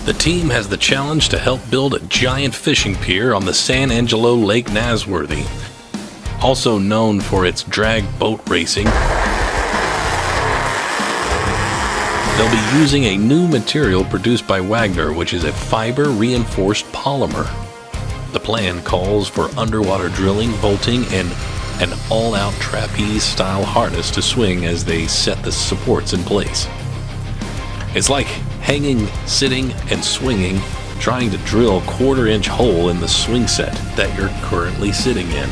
The team has the challenge to help build a giant fishing pier on the San Angelo Lake Nasworthy, also known for its drag boat racing. They'll be using a new material produced by Wagner, which is a fiber-reinforced polymer. The plan calls for underwater drilling, bolting, and an all-out trapeze-style harness to swing as they set the supports in place. It's like hanging, sitting, and swinging, trying to drill a quarter-inch hole in the swing set that you're currently sitting in.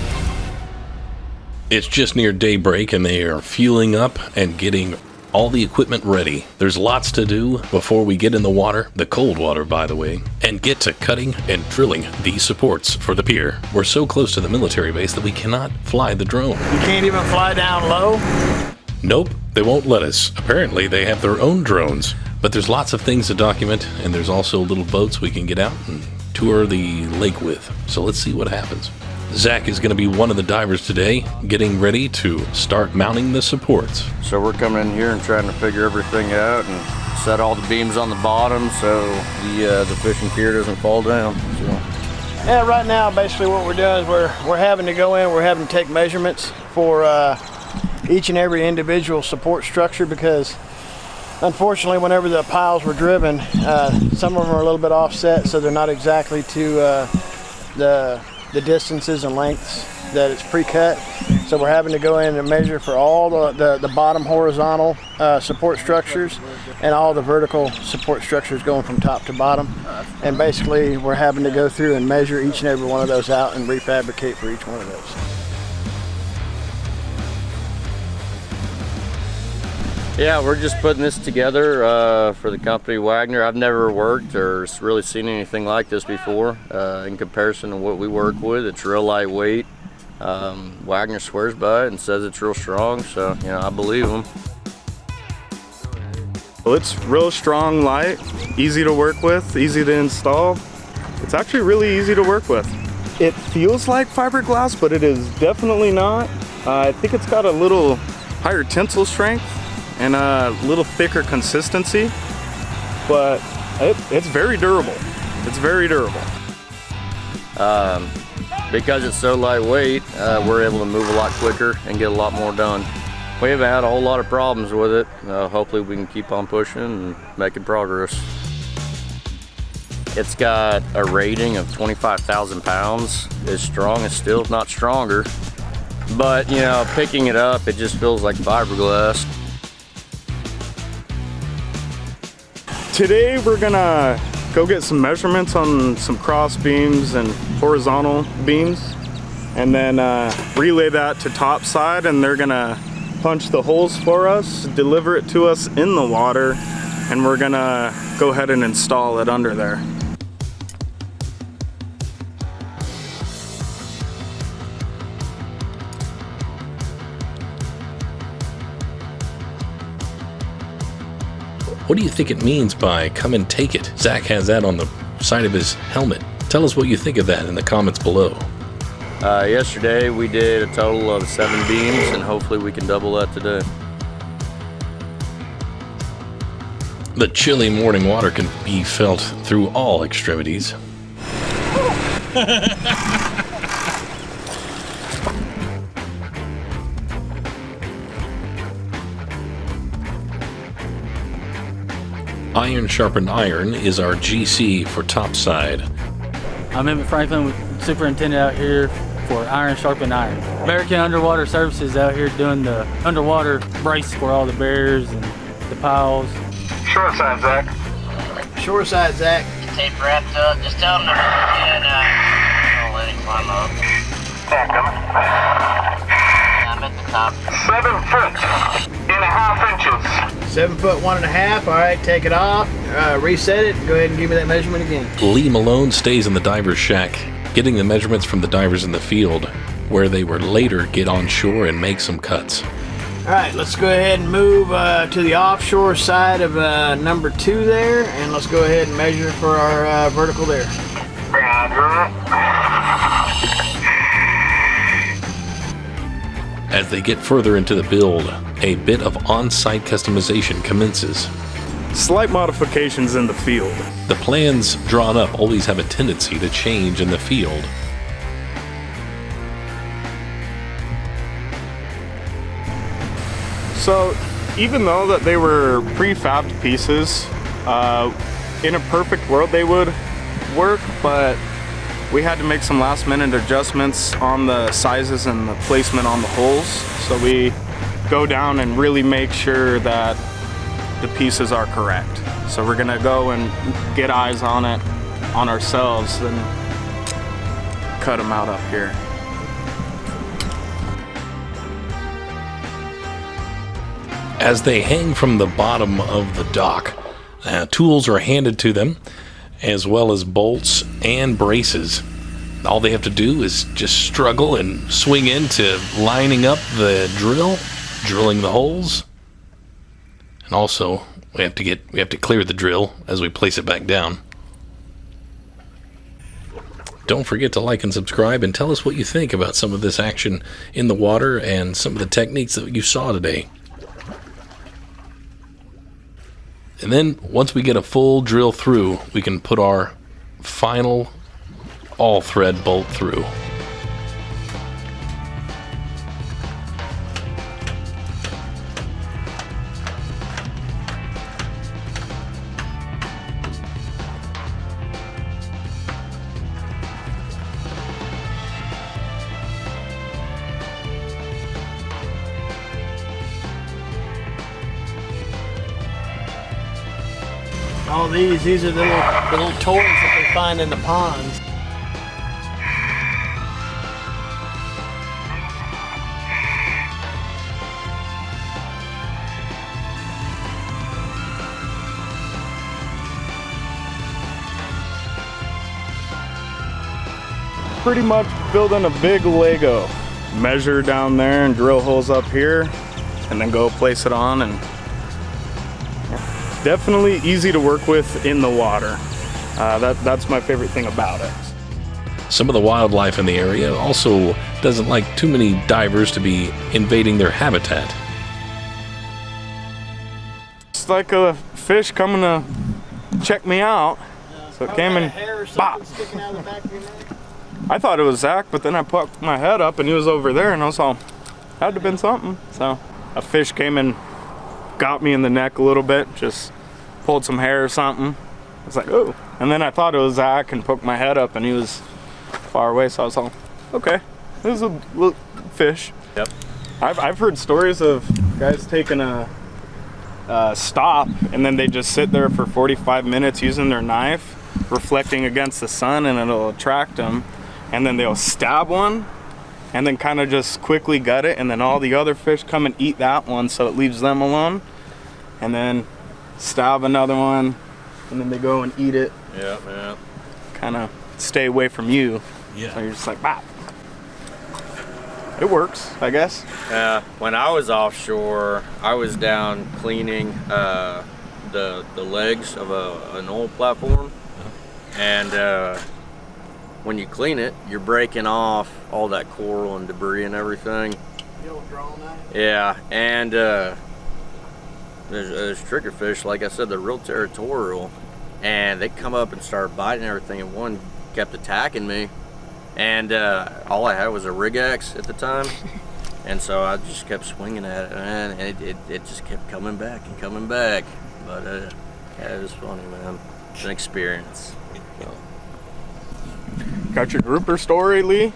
It's just near daybreak and they are fueling up and getting all the equipment ready. There's lots to do before we get in the water, the cold water by the way, and get to cutting and drilling these supports for the pier. We're so close to the military base that we cannot fly the drone. You can't even fly down low? Nope, they won't let us. Apparently they have their own drones. But there's lots of things to document, and there's also little boats we can get out and tour the lake with. So let's see what happens. Zach is going to be one of the divers today, getting ready to start mounting the supports. So we're coming in here and trying to figure everything out and set all the beams on the bottom so the fishing pier doesn't fall down. So. Yeah, right now basically what we're doing is we're having to go in, we're having to take measurements for each and every individual support structure because unfortunately whenever the piles were driven, some of them are a little bit offset so they're not exactly to the distances and lengths that it's pre-cut. So we're having to go in and measure for all the bottom horizontal support structures and all the vertical support structures going from top to bottom. And basically we're having to go through and measure each and every one of those out and refabricate for each one of those. Yeah, we're just putting this together for the company Wagner. I've never worked or really seen anything like this before. In comparison to what we work with, it's real lightweight. Wagner swears by it and says it's real strong, so I believe them. Well, it's real strong, light, easy to work with, easy to install. It's actually really easy to work with. It feels like fiberglass, but it is definitely not. I think it's got a little higher tensile strength and a little thicker consistency, but it's very durable. It's very durable. Because it's so lightweight, we're able to move a lot quicker and get a lot more done. We haven't had a whole lot of problems with it. Hopefully we can keep on pushing and making progress. It's got a rating of 25,000 pounds. It's strong as steel, if not stronger. But picking it up, it just feels like fiberglass. Today we're gonna go get some measurements on some cross beams and horizontal beams and then relay that to topside, and they're gonna punch the holes for us, deliver it to us in the water, and we're gonna go ahead and install it under there. What do you think it means by come and take it? Zach has that on the side of his helmet. Tell us what you think of that in the comments below. Yesterday we did a total of 7 beams, and hopefully we can double that today. The chilly morning water can be felt through all extremities. Iron sharpened iron is our GC for topside. I'm Emmett Franklin, superintendent out here for Iron Sharpened Iron. American Underwater Services out here doing the underwater brace for all the bears and the piles. Shore side, Zach. Shore side, Zach. Tape wrapped up. Just tell them to and I'll let him climb up. Zach, I'm at the top. 7.5 inches. 7 foot 1.5. All right, take it off, reset it, go ahead and give me that measurement again. Lee Malone stays in the diver's shack, getting the measurements from the divers in the field, where they would later get on shore and make some cuts. All right, let's go ahead and move to the offshore side of number 2 there, and let's go ahead and measure for our vertical there. As they get further into the build, a bit of on-site customization commences. slight modifications in the field. The plans drawn up always have a tendency to change in the field. So even though that they were prefabbed pieces, in a perfect world they would work, but we had to make some last minute adjustments on the sizes and the placement on the holes. So we go down and really make sure that the pieces are correct. So we're gonna go and get eyes on it on ourselves and cut them out up here. As they hang from the bottom of the dock, tools are handed to them, as well as bolts and braces. All they have to do is just struggle and swing into lining up the drill, drilling the holes, and also we have to clear the drill as we place it back down. Don't forget to like and subscribe, and tell us what you think about some of this action in the water and some of the techniques that you saw today. And then once we get a full drill through, we can put our final all thread bolt through. All these are the little toys that they find in the ponds. Pretty much building a big Lego. Measure down there and drill holes up here, and then go place it on. And definitely easy to work with in the water. That's my favorite thing about it. Some of the wildlife in the area also doesn't like too many divers to be invading their habitat. It's like a fish coming to check me out. So it came and bop. Sticking out of the back of your neck. I thought it was Zach, but then I poked my head up and he was over there, and I was all, had to have been something. So a fish came and got me in the neck a little bit, just pulled some hair or something. I was like, oh. And then I thought it was Zach and poked my head up, and he was far away, so I was all, okay, this is a little fish. Yep. I've heard stories of guys taking a stop, and then they just sit there for 45 minutes using their knife, reflecting against the sun, and it'll attract them. And then they'll stab one, and then kind of just quickly gut it, and then all the other fish come and eat that one, so it leaves them alone. And then stab another one, and then they go and eat it. Yeah, yeah. Kind of stay away from you. Yeah. So you're just like, bop. It works, I guess. When I was offshore, I was down cleaning the legs of an oil platform, and when you clean it, you're breaking off all that coral and debris and everything. The old draw knife? Yeah, and there's triggerfish, like I said, they're real territorial, and they come up and start biting everything, and one kept attacking me, and all I had was a rig axe at the time, and so I just kept swinging at it, man, and it just kept coming back and coming back. But yeah, it was funny, man. It's an experience. So. Got your grouper story, Lee?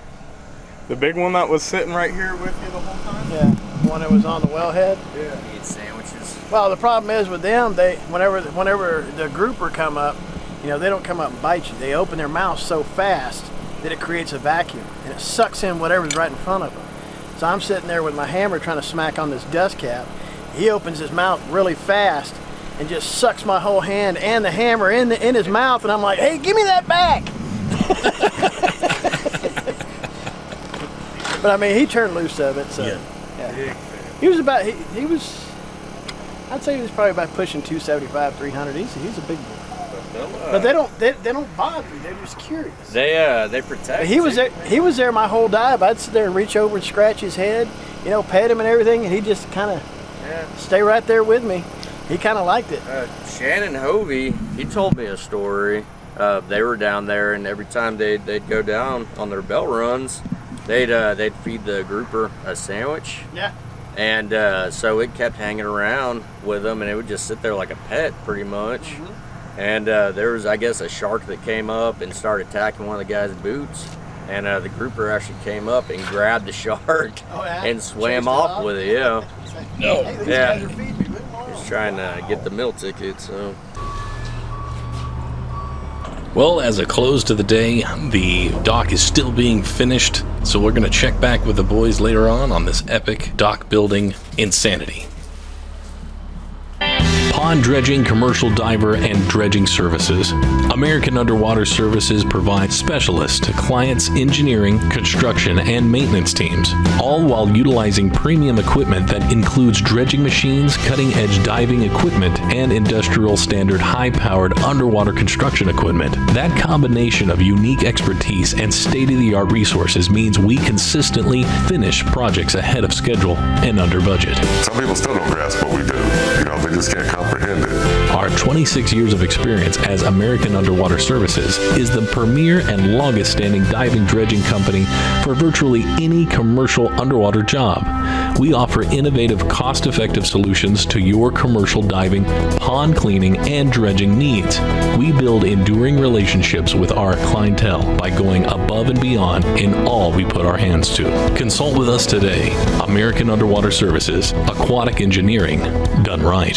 The big one that was sitting right here with you the whole time? Yeah, the one that was on the wellhead. Yeah. Eat sandwiches. Well, the problem is with them, whenever the grouper come up, they don't come up and bite you. They open their mouth so fast that it creates a vacuum, and it sucks in whatever's right in front of them. So I'm sitting there with my hammer trying to smack on this dust cap. He opens his mouth really fast and just sucks my whole hand and the hammer in his mouth, and I'm like, hey, give me that back. But I mean, he turned loose of it, so yeah. He was about I'd say he was probably about pushing 275, 300. He's a big boy. But they don't bother me. They're just curious. They protect. He was there my whole dive. I'd sit there and reach over and scratch his head, pet him and everything, and he just kind of stay right there with me. he kind of liked it. Shannon Hovey, he told me a story. They were down there, and every time they'd go down on their bell runs, they'd feed the grouper a sandwich. Yeah. And so it kept hanging around with them, and it would just sit there like a pet, pretty much. Mm-hmm. And there was, I guess, a shark that came up and started attacking one of the guy's boots. And the grouper actually came up and grabbed the shark and swam off with it. Yeah. No. Hey, these guys are feeding me. He's trying to get the meal ticket, so. Well, as a close to the day, the dock is still being finished, so we're going to check back with the boys later on this epic dock building insanity. Pond dredging, commercial diver, and dredging services. American Underwater Services provides specialists to clients' engineering, construction, and maintenance teams, all while utilizing premium equipment that includes dredging machines, cutting-edge diving equipment, and industrial standard high-powered underwater construction equipment. That combination of unique expertise and state-of-the-art resources means we consistently finish projects ahead of schedule and under budget. Some people still don't grasp what we do. They just can't comprehend it. Our 26 years of experience as American Underwater Services is the premier and longest standing diving dredging company for virtually any commercial underwater job. We offer innovative, cost-effective solutions to your commercial diving, pond cleaning, and dredging needs. We build enduring relationships with our clientele by going above and beyond in all we put our hands to. Consult with us today. American Underwater Services, aquatic engineering done right.